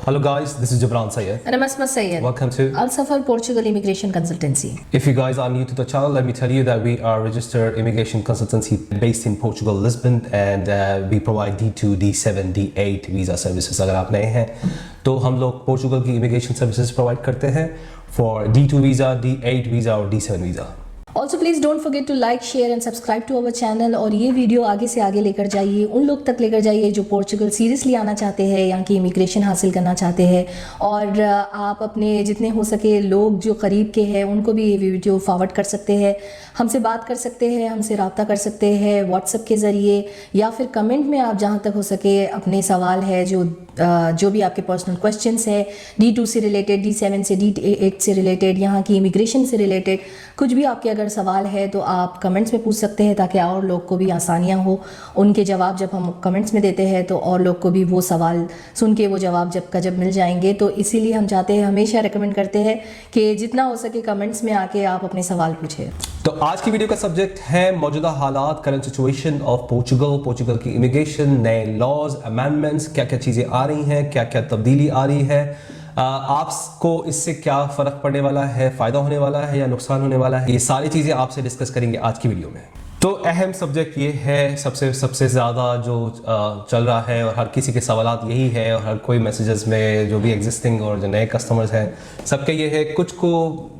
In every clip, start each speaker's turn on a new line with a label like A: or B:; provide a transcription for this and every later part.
A: Hello guys, this is Jabran Sayed.
B: And I'm Asma Sayed.
A: Welcome to
B: Al Safar Portugal Immigration Consultancy.
A: If you guys are new to the channel, let me tell you that we are a registered immigration consultancy based in Portugal, Lisbon, and we provide D2, D7, D8 visa services. अगर आप नए हैं तो हम लोग Portugal की immigration services provide करते हैं for D2 visa, D8 visa और D7 visa.
B: Also please don't forget to like, share and subscribe to our channel और ये वीडियो आगे से आगे लेकर जाइए, उन लोग तक लेकर जाइए जो पोर्चुगल सीरियसली आना चाहते हैं, यहाँ की इमिग्रेशन हासिल करना चाहते हैं। और आप अपने जितने हो सके लोग जो करीब के हैं उनको भी ये वीडियो फॉरवर्ड कर सकते हैं, हमसे बात कर सकते हैं, हमसे रब्ता कर सकते हैं व्हाट्सएप के ज़रिए या फिर कमेंट में आप जहाँ तक हो सके अपने सवाल है जो भी आपके पर्सनल क्वेश्चंस है D2 से रिलेटेड, D7 से D8 से रिलेटेड, यहाँ की इमिग्रेशन से रिलेटेड कुछ भी आपके अगर सवाल है तो आप कमेंट्स में पूछ सकते हैं ताकि और लोग को भी आसानियाँ हो। उनके जवाब जब हम कमेंट्स में देते हैं तो और लोग को भी वो सवाल सुन के वो जवाब जब मिल जाएंगे। तो इसीलिए हम चाहते हैं, हमेशा रेकमेंड करते हैं कि जितना हो सके कमेंट्स में आके आप अपने सवाल पूछें।
A: तो आज की वीडियो का सब्जेक्ट है मौजूदा हालात, करंट सिचुएशन ऑफ पोर्चुगल की इमिग्रेशन, नए लॉज, अमेंडमेंट्स, क्या क्या चीज़ें आ रही हैं, क्या क्या तब्दीली आ रही है, आपको इससे क्या फ़र्क पड़ने वाला है, फ़ायदा होने वाला है या नुकसान होने वाला है, ये सारी चीज़ें आपसे डिस्कस करेंगे आज की वीडियो में। तो अहम सब्जेक्ट ये है, सबसे ज़्यादा जो चल रहा है और हर किसी के सवालात यही है और हर कोई मैसेजेस में जो भी एग्जिस्टिंग और जो नए कस्टमर्स हैं सबके ये है, कुछ को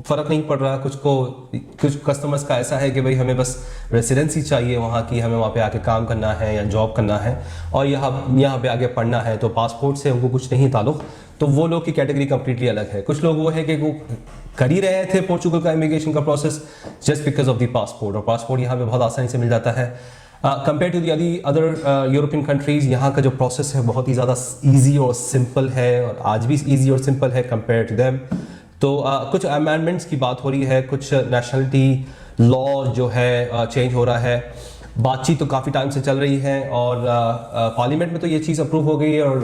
A: फ़र्क नहीं पड़ रहा, कुछ कस्टमर्स का ऐसा है कि भाई हमें बस रेसिडेंसी चाहिए वहाँ की, हमें वहाँ पे आके काम करना है या जॉब करना है और यहाँ पे आगे पढ़ना है, तो पासपोर्ट से उनको कुछ नहीं ताल्लुक़। तो वो लोग की कैटेगरी कम्प्लीटली अलग है। कुछ लोग वो है कि वो कर ही रहे थे पोर्चुगल का इमिग्रेशन का process just because of the passport, और पासपोर्ट यहाँ पे बहुत आसानी से मिल जाता है compare to the other European countries. यहाँ का जो प्रोसेस है बहुत ही ज़्यादा ईजी और सिंपल है और आज भी ईजी और सिंपल है कंपेयर टू देम। तो कुछ अमेंडमेंट्स की बात हो रही है, कुछ नेशनलिटी लॉ जो है चेंज हो रहा है, बातचीत तो काफ़ी टाइम से चल रही है और पार्लियामेंट में तो ये चीज़ अप्रूव हो गई है और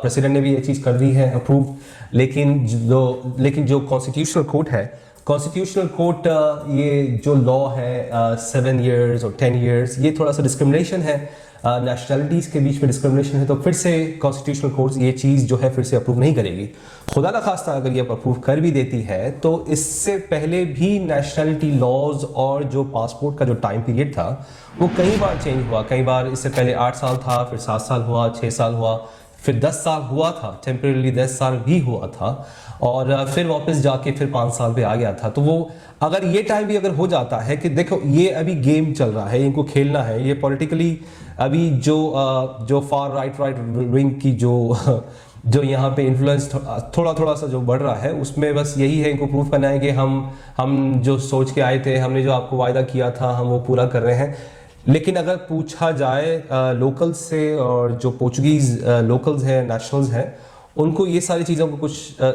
A: प्रेसिडेंट ने भी ये चीज़ कर दी है अप्रूव। लेकिन जो कॉन्स्टिट्यूशनल कोर्ट है, कॉन्स्टिट्यूशनल कोर्ट ये जो लॉ है 7 years और 10 years, ये थोड़ा सा डिस्क्रिमिनेशन है, नेशनलिटीज़ के बीच में डिस्क्रिमिनेशन है। तो फिर से कॉन्स्टिट्यूशनल कोर्ट ये चीज़ जो है फिर से अप्रूव नहीं करेगी। खुदा ना खास्ता अगर ये अप्रूव कर भी देती है तो इससे पहले भी नेशनलिटी लॉज और जो पासपोर्ट का जो टाइम पीरियड था वो कई बार चेंज हुआ। कई बार इससे पहले 8 साल था, फिर 7 साल हुआ, 6 साल हुआ, फिर 10 साल हुआ था, टेम्परेली 10 साल भी हुआ था और फिर वापस जाके फिर 5 साल पे आ गया था। तो वो अगर ये टाइम भी अगर हो जाता है कि देखो ये अभी गेम चल रहा है, इनको खेलना है, ये पॉलिटिकली अभी जो फार राइट विंग की जो यहाँ पे इन्फ्लुएंस थोड़ा सा जो बढ़ रहा है उसमें बस यही है, इनको प्रूव करना है कि हम जो सोच के आए थे, हमने जो आपको वायदा किया था हम वो पूरा कर रहे हैं। लेकिन अगर पूछा जाए लोकल्स से और जो पोर्चुगीज़ लोकल्स हैं, नेशनल्स हैं, उनको ये सारी चीज़ों को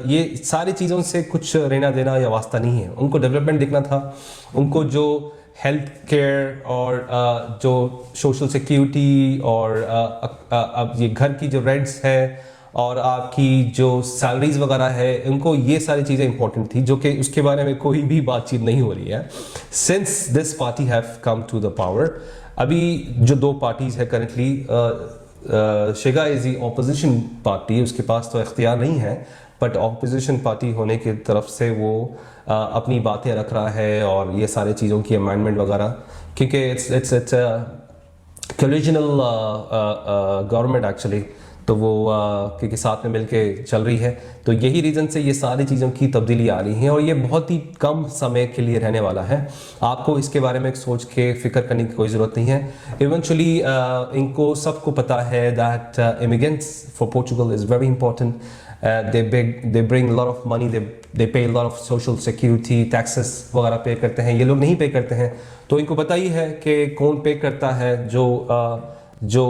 A: ये सारी चीज़ों से कुछ लेना देना या वास्ता नहीं है। उनको डेवलपमेंट देखना था, उनको जो हेल्थ केयर और जो सोशल सिक्योरिटी और अब ये घर की जो रेंट्स है और आपकी जो सैलरीज वगैरह है, उनको ये सारी चीज़ें इंपॉर्टेंट थी जो कि उसके बारे में कोई भी बातचीत नहीं हो रही है। Since this party have come to the power, अभी जो 2 पार्टीज है करेंटली, शेगा इज दी ऑपोजिशन पार्टी, उसके पास तो इख्तियार नहीं है बट ऑपोजिशन पार्टी होने की तरफ से वो अपनी बातें रख रहा है और ये सारी चीज़ों की अमेंडमेंट वगैरह, क्योंकि इट्स कोलिजनल गवर्नमेंट एक्चुअली, तो वो क्योंकि साथ में मिलके चल रही है, तो यही रीज़न से ये सारी चीज़ों की तब्दीली आ रही है और ये बहुत ही कम समय के लिए रहने वाला है। आपको इसके बारे में सोच के फिक्र करने की कोई ज़रूरत नहीं है। इवेंचुअली इनको सबको पता है that immigrants for Portugal is very important. they bring a lot of money, they pay a lot of social security, taxes वगैरह पे करते हैं, ये लोग नहीं पे करते हैं। तो इनको पता ही है कि कौन पे करता है, जो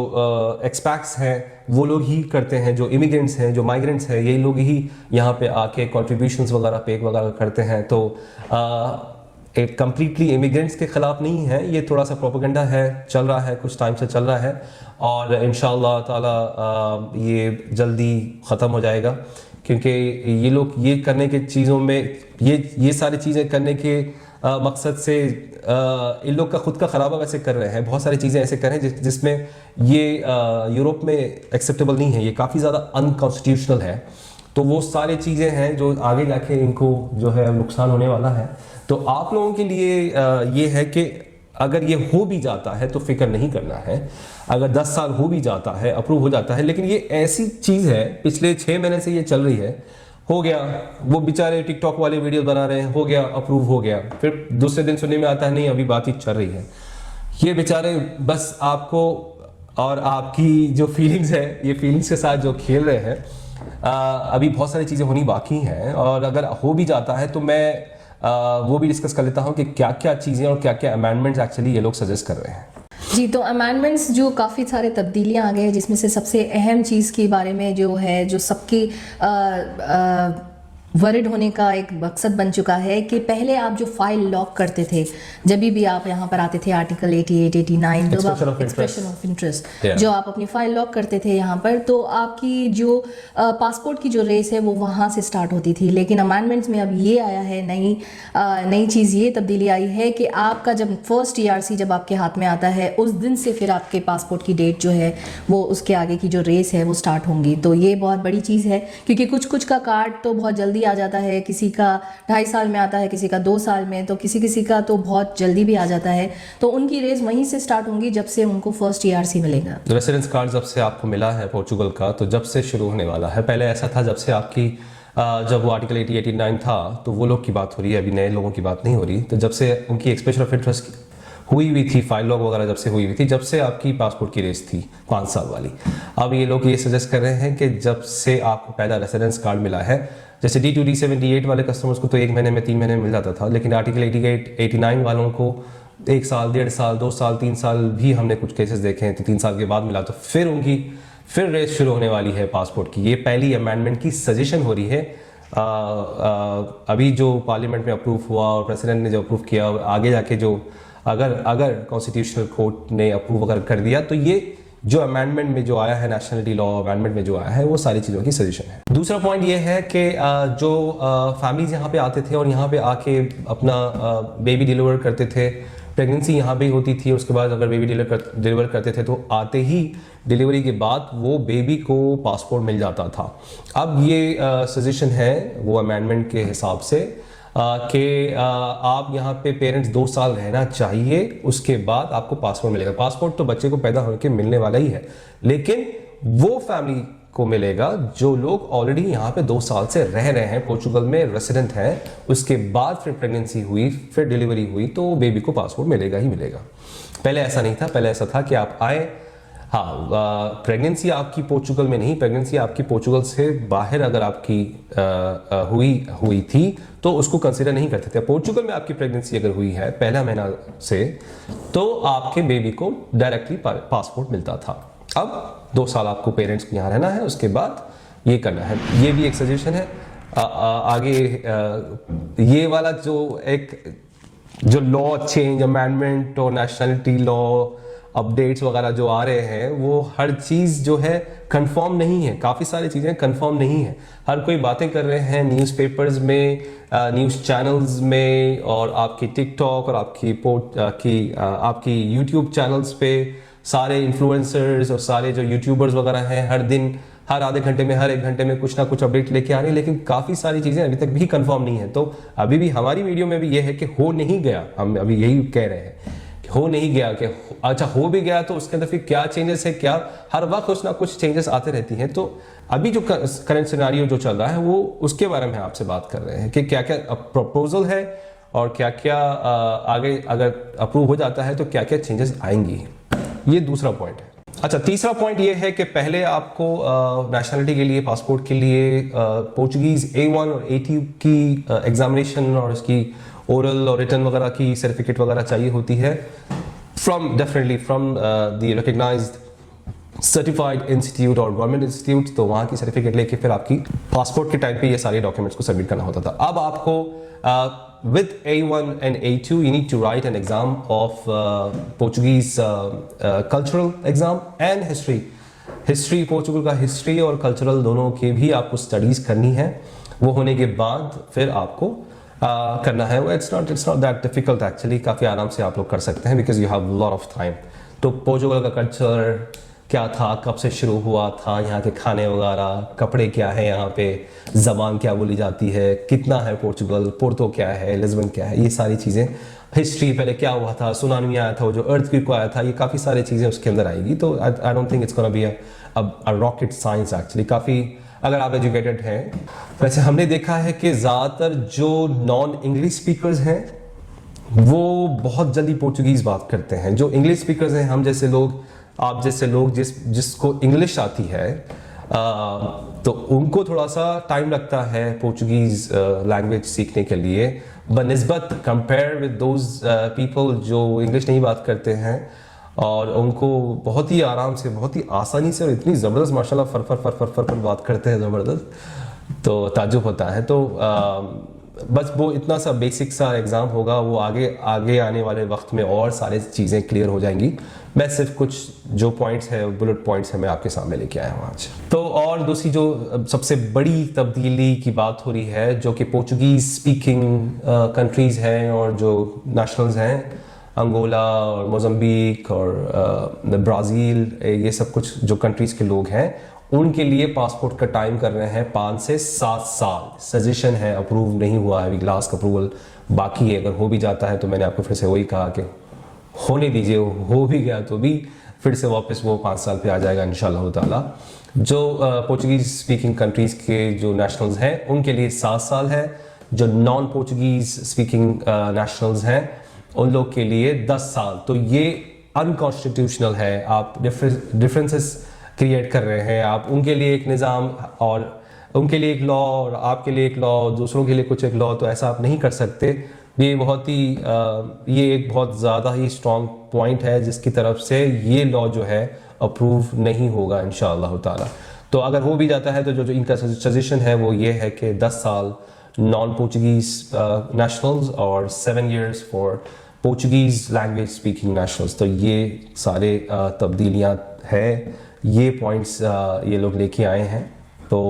A: एक्सपैक्ट्स हैं वो लोग ही करते हैं, जो इमिग्रेंट्स हैं, जो माइग्रेंट्स हैं, यही लोग ही यहाँ पे आके कॉन्ट्रीब्यूशंस वगैरह पे वगैरह करते हैं। तो एक कम्प्लीटली इमिग्रेंट्स के ख़िलाफ़ नहीं है, ये थोड़ा सा प्रोपेगेंडा है, चल रहा है, कुछ टाइम से चल रहा है और इंशाअल्लाह ताला ये जल्दी ख़त्म हो जाएगा, क्योंकि ये लोग ये करने के चीज़ों में ये सारी चीज़ें करने के मकसद से इन लोग का खुद का खराबा वैसे कर रहे हैं, बहुत सारी चीज़ें ऐसे कर रहे हैं जिसमें ये यूरोप में एक्सेप्टेबल नहीं है, ये काफ़ी ज़्यादा अनकॉन्स्टिट्यूशनल है तो वो सारी चीज़ें हैं जो आगे जाके इनको जो है नुकसान होने वाला है। तो आप लोगों के लिए ये है कि अगर ये हो भी जाता है तो फिक्र नहीं करना है। अगर 10 साल हो भी जाता है, अप्रूव हो जाता है, लेकिन ये ऐसी चीज़ है पिछले 6 महीने से ये चल रही है, हो गया, वो बेचारे टिकटॉक वाले वीडियो बना रहे हैं, हो गया, अप्रूव हो गया, फिर दूसरे दिन सुनने में आता है नहीं अभी बातचीत चल रही है। ये बेचारे बस आपको और आपकी जो फीलिंग्स है, ये फीलिंग्स के साथ जो खेल रहे हैं। अभी बहुत सारी चीज़ें होनी बाकी हैं, और अगर हो भी जाता है तो मैं वो भी डिस्कस कर लेता हूँ कि क्या क्या चीज़ें और क्या क्या अमेंडमेंट्स एक्चुअली ये लोग सजेस्ट कर रहे हैं।
B: जी, तो अमेंडमेंट्स जो काफ़ी सारे तब्दीलियां आ गए हैं, जिसमें से सबसे अहम चीज़ के बारे में जो है, जो सबकी वरिड होने का एक मकसद बन चुका है कि पहले आप जो फाइल लॉक करते थे, जब भी आप यहाँ पर आते थे, आर्टिकल 88, 89 एक्सप्रेशन ऑफ इंटरेस्ट, जो आप अपनी फाइल लॉक करते थे यहाँ पर, तो आपकी जो पासपोर्ट की जो रेस है वो वहाँ से स्टार्ट होती थी। लेकिन अमेंडमेंट्स में अब ये आया है, नई चीज़ ये तब्दीली आई है कि आपका जब फर्स्ट ERC जब आपके हाथ में आता है, उस दिन से फिर आपके पासपोर्ट की डेट जो है वो उसके आगे की जो रेस है वो स्टार्ट होंगी। तो ये बहुत बड़ी चीज़ है, क्योंकि कुछ का कार्ड तो बहुत जल्दी आ जाता है, किसी का 2.5 साल में आता है, किसी का 2 साल में, तो किसी का तो बहुत जल्दी भी आ जाता है। तो उनकी रेस वहीं से स्टार्ट होंगी जब से उनको फर्स्ट ERC मिलेगा।
A: रेसिडेंस कार्ड जब से आपको मिला है पोर्चुगल का, तो जब से शुरू होने वाला है। पहले ऐसा था जब से आपकी जब वो आर्टिकल 80, 89 था तो वो लोग की बात हो रही है, अभी नए लोगों की बात नहीं हो रही। तो जब से उनकी एक्सप्रेशन ऑफ इंटरेस्ट हुई हुई थी, फाइल लॉक वगैरह जब से हुई हुई थी, जब से आपकी पासपोर्ट की रेस थी 5 साल वाली। अब ये लोग ये सजेस्ट कर रहे हैं कि जब से आपको पहला रेसिडेंस कार्ड मिला है, जैसे D2, D78 वाले कस्टमर्स को तो 1 महीने में, 3 महीने में मिल जाता था, लेकिन आर्टिकल 88, 89 वालों को 1 साल, 1.5 साल, 2 साल, 3 साल भी हमने कुछ केसेस देखे हैं, तो 3 साल के बाद मिला। तो फिर उनकी रेस शुरू होने वाली है पासपोर्ट की। ये पहली अमेंडमेंट की सजेशन हो रही है। अभी जो पार्लियामेंट में अप्रूव हुआ और प्रेसिडेंट ने जो अप्रूव किया, आगे जाके जो अगर कॉन्स्टिट्यूशनल कोर्ट ने अप्रूव अगर कर दिया, तो ये जो अमेंडमेंट में जो आया है, नेशनलिटी लॉ अमेंडमेंट में जो आया है, वो सारी चीज़ों की सजेशन है। दूसरा पॉइंट ये है कि जो फैमिलीज यहाँ पे आते थे और यहाँ पे आके अपना बेबी डिलीवर करते थे, प्रेगनेंसी यहाँ पे होती थी, उसके बाद अगर बेबी डिलीवर करते थे तो आते ही डिलीवरी के बाद वो बेबी को पासपोर्ट मिल जाता था। अब ये सजेशन है वो अमेंडमेंट के हिसाब से कि आप यहाँ पे पेरेंट्स 2 साल रहना चाहिए, उसके बाद आपको पासपोर्ट मिलेगा। पासपोर्ट तो बच्चे को पैदा होकर मिलने वाला ही है, लेकिन वो फैमिली को मिलेगा जो लोग ऑलरेडी यहाँ पे 2 साल से रह रहे हैं, पोर्चुगल में रेसिडेंट हैं, उसके बाद फिर प्रेगनेंसी हुई, फिर डिलीवरी हुई, तो बेबी को पासपोर्ट मिलेगा ही मिलेगा। पहले ऐसा नहीं था, पहले ऐसा था कि आप आए, हाँ, प्रेगनेंसी आपकी पोर्चुगल में नहीं, प्रेगनेंसी आपकी पोर्चुगल से बाहर अगर आपकी हुई थी तो उसको कंसीडर नहीं करते थे। पोर्चुगल में आपकी प्रेगनेंसी अगर हुई है पहला महीना से, तो आपके बेबी को डायरेक्टली पासपोर्ट मिलता था। अब 2 साल आपको पेरेंट्स को यहाँ रहना है, उसके बाद ये करना है। ये भी एक सजेशन है। आगे ये वाला जो लॉ चेंज, अमेंडमेंट और नेशनलिटी लॉ अपडेट्स वगैरह जो आ रहे हैं, वो हर चीज़ जो है कंफर्म नहीं है। काफ़ी सारी चीज़ें कंफर्म नहीं है। हर कोई बातें कर रहे हैं न्यूज़पेपर्स में, न्यूज़ चैनल्स में, और आपकी टिकटॉक और आपकी यूट्यूब चैनल्स पे सारे इन्फ्लुएंसर्स और सारे जो यूट्यूबर्स वगैरह हैं हर दिन, हर आधे घंटे में, हर 1 घंटे में कुछ ना कुछ अपडेट लेके आ रहे हैं, लेकिन काफ़ी सारी चीज़ें अभी तक भी कंफर्म नहीं है। तो अभी भी हमारी वीडियो में भी ये है कि हो नहीं गया, हम अभी यही कह रहे हैं, हो नहीं गया कि अच्छा हो भी गया तो उसके अंदर फिर क्या चेंजेस है, क्या हर वक्त कुछ ना कुछ चेंजेस आते रहती हैं। तो अभी जो करंट सिनेरियो जो चल रहा है वो उसके बारे में आपसे बात कर रहे हैं कि क्या क्या प्रपोजल है और क्या क्या आगे अगर अप्रूव हो जाता है तो क्या क्या चेंजेस आएंगी। ये दूसरा पॉइंट है। अच्छा, तीसरा पॉइंट ये है कि पहले आपको नेशनलिटी के लिए, पासपोर्ट के लिए पोर्चुगीज A1 और A2 की एग्जामिनेशन और उसकी ओरल और रिटन वगैरह की सर्टिफिकेट वगैरह चाहिए होती है from the recognised certified institute और गवर्नमेंट इंस्टीट्यूट। तो वहाँ की सर्टिफिकेट लेके फिर आपकी पासपोर्ट के टाइम पे ये सारे डॉक्यूमेंट्स को सबमिट करना होता था। अब आपको with A1 and A2 you need to write an exam of Portuguese cultural exam and history Portugal का हिस्ट्री और कल्चरल दोनों के भी आपको स्टडीज करनी है। वो होने के बाद फिर आपको करना है। It's not that difficult actually, काफ़ी आराम से आप लोग कर सकते हैं because you have lot of time. तो पोर्चुगल का कल्चर क्या था, कब से शुरू हुआ था, यहाँ के खाने वगैरह, कपड़े क्या है यहाँ पे, ज़बान क्या बोली जाती है, कितना है पोर्चुगल, पोर्तो क्या है, लिस्बन क्या है, ये सारी चीज़ें, हिस्ट्री पहले क्या हुआ था, सुनामी आया था, वो जो अर्थक्वेक आया था, ये काफ़ी सारी चीज़ें उसके अंदर आएगी। तो I don't think it's gonna be a rocket science actually, काफ़ी अगर आप एजुकेटेड हैं। वैसे हमने देखा है कि ज़्यादातर जो नॉन इंग्लिश स्पीकर्स हैं वो बहुत जल्दी पोर्चुगीज़ बात करते हैं। जो इंग्लिश स्पीकर्स हैं, हम जैसे लोग, आप जैसे लोग जिसको इंग्लिश आती है तो उनको थोड़ा सा टाइम लगता है पोर्चुगीज़ लैंग्वेज सीखने के लिए, बनिस्बत कंपेयर विद दोज पीपल जो इंग्लिश नहीं बात करते हैं, और उनको बहुत ही आराम से, बहुत ही आसानी से और इतनी ज़बरदस्त माशाल्लाह फर बात करते हैं, ज़बरदस्त, तो ताज्जुब होता है। तो बस वो इतना सा बेसिक सा एग्ज़ाम होगा, वो आगे आने वाले वक्त में और सारी चीज़ें क्लियर हो जाएंगी। मैं सिर्फ कुछ जो पॉइंट्स हैं, बुलेट पॉइंट्स हैं, मैं आपके सामने लेके आया हूँ आज। तो और दूसरी जो सबसे बड़ी तब्दीली की बात हो रही है, जो कि पोर्चुगीज़ स्पीकिंग कंट्रीज़ हैं और जो नेशनल्स हैं, अंगोला और मोज़म्बिक और ब्राज़ील, ये सब कुछ जो कंट्रीज़ के लोग हैं, उनके लिए पासपोर्ट का टाइम कर रहे हैं 5 से 7 साल। सजेशन है, अप्रूव नहीं हुआ है अभी, लास्ट अप्रूवल बाकी है। अगर हो भी जाता है तो मैंने आपको फिर से वही कहा कि होने दीजिए, हो भी गया तो भी फिर से वापस वो 5 साल पे आ जाएगा इंशाल्लाह ताला। जो पोर्चुगीज़ स्पीकिंग कंट्रीज़ के जो नेशनल्स हैं उनके लिए 7 साल है, जो नॉन पोर्चुगीज़ स्पीकिंग नेशनल्स हैं उन लोग के लिए 10 साल। तो ये अनकॉन्स्टिट्यूशनल है, आप डिफरेंसेस क्रिएट कर रहे हैं। आप उनके लिए एक निज़ाम और उनके लिए एक लॉ और आपके लिए एक लॉ, दूसरों के लिए कुछ एक लॉ, तो ऐसा आप नहीं कर सकते। ये बहुत ही ये एक बहुत ज़्यादा ही स्ट्रॉन्ग पॉइंट है जिसकी तरफ से ये लॉ जो है अप्रूव नहीं होगा इंशाअल्लाह ताला। तो अगर हो भी जाता है तो जो इनका सजेशन है वो ये है कि 10 साल नॉन पोर्चुगीज़ नेशनल्स और 7 years for Portuguese language speaking nationals. तो ये सारे तब्दीलियाँ हैं, ये पॉइंट्स ये लोग लेके आए हैं। तो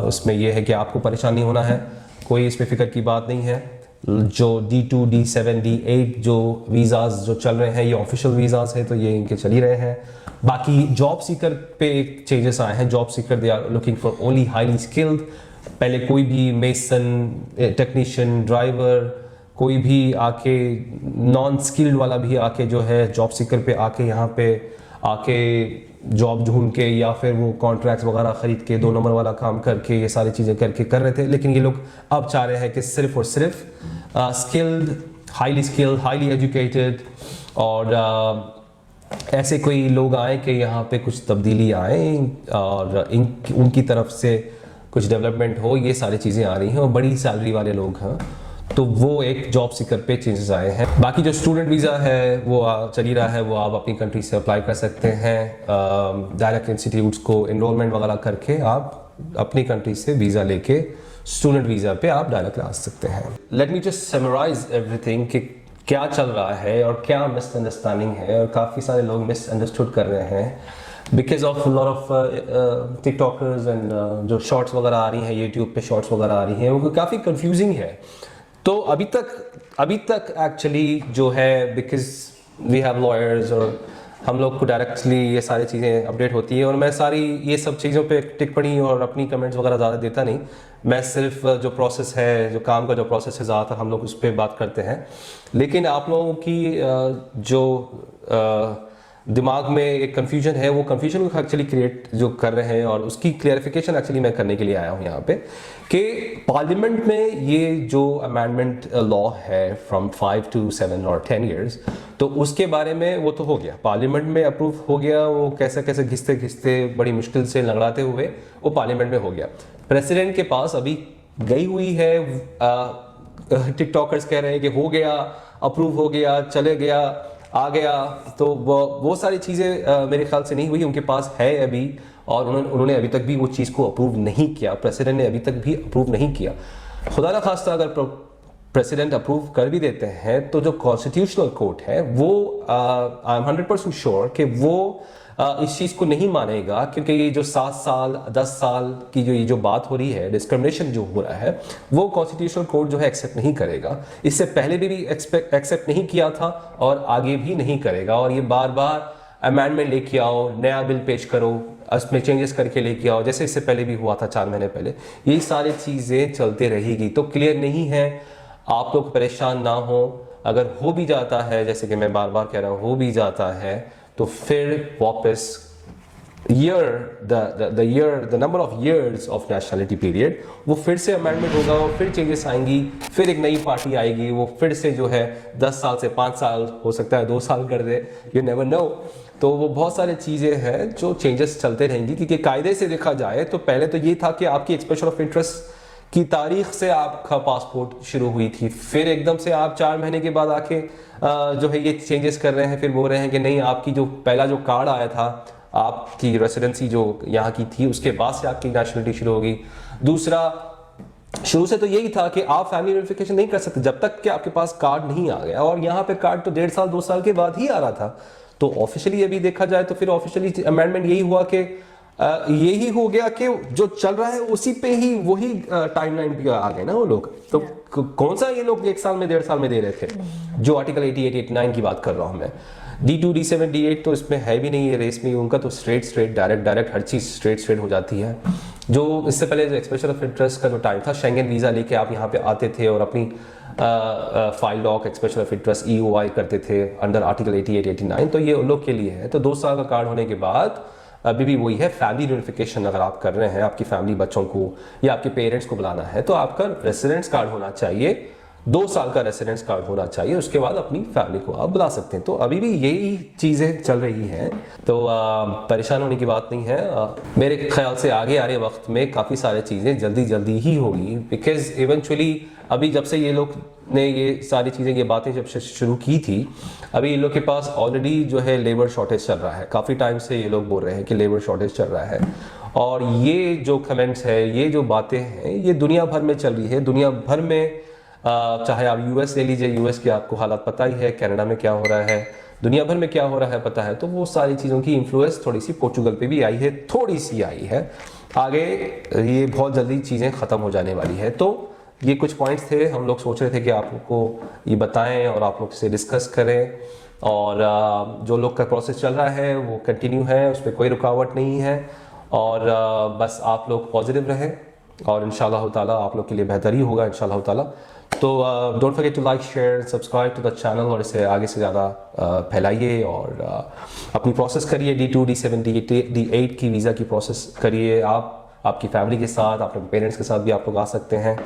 A: उसमें ये है कि आपको परेशान नहीं होना है, कोई इसमें फ़िक्र की बात नहीं है। जो D2, D7, D8 जो वीज़ाज़ जो चल रहे हैं, ये ऑफिशियल वीज़ाज़ हैं, तो ये इनके चल ही रहे हैं। बाकी जॉब सीकर पे एक चेंजेस आए हैं। Job seeker they are looking for only highly skilled. पहले कोई भी मेसन, टेक्नीशियन, ड्राइवर, कोई भी आके नॉन स्किल्ड वाला भी आके जो है जॉब सीकर पे आके यहाँ पे आके जॉब ढूंढ के या फिर वो कॉन्ट्रैक्ट्स वगैरह ख़रीद के 2 नंबर वाला काम करके ये सारी चीज़ें करके कर रहे थे। लेकिन ये लोग अब चाह रहे हैं कि सिर्फ और सिर्फ स्किल्ड, हाईली एजुकेटेड और ऐसे कोई लोग आए कि यहाँ पे कुछ तब्दीली आए और उनकी तरफ से कुछ डेवलपमेंट हो। ये सारी चीज़ें आ रही हैं और बड़ी सैलरी वाले लोग हैं, तो वो एक जॉब सीकर पे चेंजेस आए हैं। बाकी जो स्टूडेंट वीज़ा है वो चल ही रहा है, वो आप अपनी कंट्री से अप्लाई कर सकते हैं। डायरेक्ट इंस्टीट्यूट्स को इनरोलमेंट वगैरह करके आप अपनी कंट्री से वीज़ा लेके स्टूडेंट वीज़ा पे आप डायरेक्ट आ सकते हैं। Let me just summarise everything कि क्या चल रहा है और क्या मिसअंडरस्टैंडिंग है, और काफ़ी सारे लोग मिसअंडरस्टूड कर रहे हैं because of lot of TikTokers and जो शॉर्ट्स वगैरह आ रही हैं, यूट्यूब पे शॉर्ट्स वगैरह आ रही हैं, वो काफ़ी कंफ्यूजिंग है। तो अभी तक एक्चुअली जो है, बिकॉज वी हैव लॉयर्स और हम लोग को डायरेक्टली ये सारी चीज़ें अपडेट होती हैं, और मैं सारी ये सब चीज़ों पे टिप्पणी और अपनी कमेंट्स वगैरह ज़्यादा देता नहीं। मैं सिर्फ जो प्रोसेस है, जो काम का जो प्रोसेस है, ज़्यादातर हम लोग उस पर बात करते हैं। लेकिन आप लोगों की जो दिमाग में एक कन्फ्यूजन है, वो कन्फ्यूजन को एक्चुअली क्रिएट जो कर रहे हैं, और उसकी क्लियरिफिकेशन एक्चुअली मैं करने के लिए आया हूँ यहाँ पे कि पार्लियामेंट में ये जो अमेंडमेंट लॉ है फ्रॉम 5 to 7 और 10 years, तो उसके बारे में वो तो हो गया, पार्लियामेंट में अप्रूव हो गया। वो कैसे कैसे घिसते घिसते बड़ी मुश्किल से लड़ाते हुए वो पार्लियामेंट में हो गया। प्रेसिडेंट के पास अभी गई हुई है, टिकटॉकर्स कह रहे हैं कि हो गया, अप्रूव हो गया, चले गया, आ गया। तो वो सारी चीज़ें मेरे ख्याल से नहीं हुई, उनके पास है अभी, और उन्होंने अभी तक भी वो चीज़ को अप्रूव नहीं किया। प्रेसिडेंट ने अभी तक भी अप्रूव नहीं किया। खुदा ना खास्ता अगर प्रेसिडेंट अप्रूव कर भी देते हैं तो जो कॉन्स्टिट्यूशनल कोर्ट है वो आई एम 100% श्योर कि वो इस चीज़ को नहीं मानेगा, क्योंकि ये जो 7 साल 10 साल की जो ये जो बात हो रही है, डिस्क्रिमिनेशन जो हो रहा है, वो कॉन्स्टिट्यूशनल कोर्ट जो है एक्सेप्ट नहीं करेगा। इससे पहले भी एक्सेप्ट नहीं किया था और आगे भी नहीं करेगा। और ये बार बार अमेंडमेंट लेके आओ, नया बिल पेश करो, उसमें चेंजेस करके लेके आओ, जैसे इससे पहले भी हुआ था 4 महीने पहले। ये सारी चीज़ें चलते रहेगी। तो क्लियर नहीं है, आप लोग परेशान ना हो। अगर हो भी जाता है, जैसे कि मैं बार बार कह रहा हूँ, हो भी जाता है तो फिर वापस the number of years of nationality period, वो फिर से अमेंडमेंट होगा और फिर चेंजेस आएंगी, फिर एक नई पार्टी आएगी, वो फिर से जो है 10 साल से 5 साल, हो सकता है 2 साल कर दे, you never know। तो वो बहुत सारी चीज़ें हैं जो चेंजेस चलते रहेंगी, क्योंकि कायदे से देखा जाए तो पहले तो ये था कि आपकी एक्सप्रेशन ऑफ इंटरेस्ट की तारीख से आपका पासपोर्ट शुरू हुई थी, फिर एकदम से आप 4 महीने के बाद आके जो है ये चेंजेस कर रहे हैं, फिर बोल रहे हैं कि नहीं, आपकी जो पहला जो कार्ड आया था, आपकी रेसिडेंसी जो यहाँ की थी, उसके बाद से आपकी नेशनलिटी शुरू होगी। दूसरा, शुरू से तो यही था कि आप फैमिली वेरिफिकेशन नहीं कर सकते जब तक कि आपके पास कार्ड नहीं आ गया, और यहाँ पे कार्ड तो 1.5 साल 2 साल के बाद ही आ रहा था। तो ऑफिशियली अभी देखा जाए तो फिर ऑफिशियली अमेंडमेंट यही हुआ कि यही हो गया कि जो चल रहा है उसी पे ही वही टाइमलाइन पे आ गए ना वो लोग। तो कौन सा ये लोग 1 साल में 1.5 साल में दे रहे थे, जो आर्टिकल 88 89 की बात कर रहा हूं मैं। D2 D7 D8 तो इसमें है भी नहीं, ये रेस में उनका तो स्ट्रेट डायरेक्ट हर चीज स्ट्रेट हो जाती है। जो इससे पहले जो एक्सप्रेशन ऑफ इंटरेस्ट का जो टाइम था, शेंगन वीजा लेके आप यहाँ पे आते थे और अपनी file lock expression of interest EOI करते थे अंडर आर्टिकल 88 89, तो ये उन लोग के लिए है। तो 2 साल का कार्ड होने के बाद अभी भी वही है, फैमिली यूनिफिकेशन अगर आप कर रहे हैं, आपकी फैमिली बच्चों को या आपके पेरेंट्स को बुलाना है, तो आपका रेसिडेंस कार्ड होना चाहिए, 2 साल का रेसिडेंस कार्ड होना चाहिए, उसके बाद अपनी फैमिली को आप बुला सकते हैं। तो अभी भी यही चीज़ें चल रही हैं, तो परेशान होने की बात नहीं है। मेरे ख्याल से आगे आ रहे वक्त में काफ़ी सारी चीज़ें जल्दी ही होगी, बिकॉज इवेंचुअली अभी जब से ये लोग ने ये सारी चीज़ें, ये बातें जब से शुरू की थी, अभी इन लोग के पास ऑलरेडी जो है लेबर शॉर्टेज चल रहा है। काफ़ी टाइम से ये लोग बोल रहे हैं कि लेबर शॉर्टेज चल रहा है, और ये जो कमेंट्स है, ये जो बातें हैं, ये दुनिया भर में चल रही है। दुनिया भर में चाहे आप US ले लीजिए, US के आपको हालात पता ही है, कनाडा में क्या हो रहा है, दुनिया भर में क्या हो रहा है पता है। तो वो सारी चीज़ों की इन्फ्लुएंस थोड़ी सी पोर्चुगल पे भी आई है, थोड़ी सी आई है। आगे ये बहुत जल्दी चीज़ें ख़त्म हो जाने वाली है। तो ये कुछ पॉइंट्स थे, हम लोग सोच रहे थे कि आप लोग को ये बताएं और आप लोग से डिस्कस करें। और जो लोग का प्रोसेस चल रहा है वो कंटिन्यू है, उस पर कोई रुकावट नहीं है, और बस आप लोग पॉजिटिव रहें और इंशाल्लाह ताला आप लोग के लिए बेहतर ही होगा इंशाल्लाह ताला। तो don't forget to like share subscribe to the channel, और इसे आगे से ज़्यादा फैलाइए और अपनी प्रोसेस करिए। D2 D7 D8 की वीज़ा की प्रोसेस करिए। आप आपकी फैमिली के साथ, अपने पेरेंट्स के साथ भी आप लोग आ सकते हैं।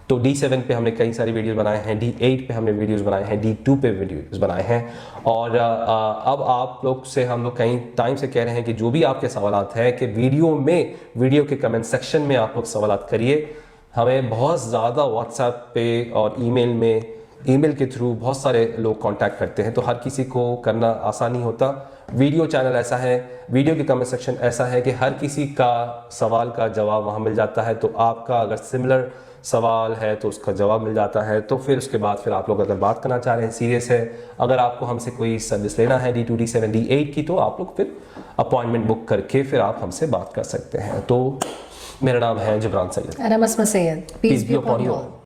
A: तो D7 पे हमने कई सारी वीडियोस बनाए हैं, D8 पे हमने वीडियोस बनाए हैं, D2 पे वीडियोस बनाए हैं। और अब आप लोग से हम लोग कई टाइम से कह रहे हैं कि जो भी आपके सवालात हैं कि वीडियो के कमेंट सेक्शन में आप लोग सवालात करिए। हमें बहुत ज़्यादा व्हाट्सएप पे और ईमेल के थ्रू बहुत सारे लोग कांटेक्ट करते हैं, तो हर किसी को करना आसान नहीं होता। वीडियो चैनल ऐसा है, वीडियो के कमेंट सेक्शन ऐसा है कि हर किसी का सवाल का जवाब वहाँ मिल जाता है। तो आपका अगर सिमिलर सवाल है तो उसका जवाब मिल जाता है। तो फिर उसके बाद फिर आप लोग अगर बात करना चाह रहे हैं, सीरियस है, अगर आपको हमसे कोई सर्विस लेना है D2 D7 D8 की, तो आप लोग फिर अपॉइंटमेंट बुक करके फिर आप हमसे बात कर सकते हैं। तो मेरा नाम है Jibran Syed.
B: And I'm Asma Sayed.
A: Peace be upon you all.